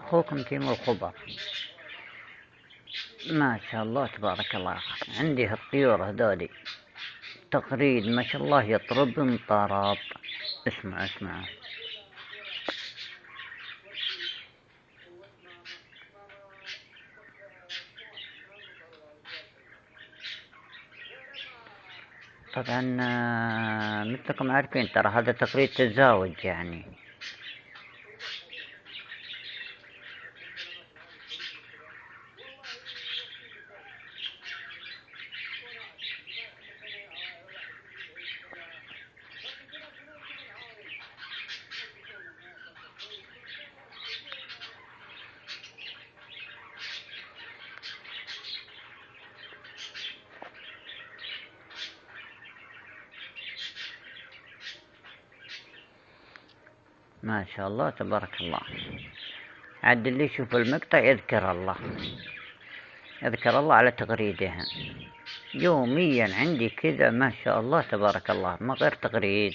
أخوكم تيم الخبر. ما شاء الله تبارك الله، عندي هالطيور هذولي تقريد ما شاء الله يطربن طراب. اسمع اسمع. طبعا مثلكم عارفين ترى هذا تقريد تزاوج يعني. ما شاء الله تبارك الله. عاد اللي يشوف المقطع يذكر الله، يذكر الله على تغريدها. يوميا عندي كذا ما شاء الله تبارك الله، ما غير تغريد.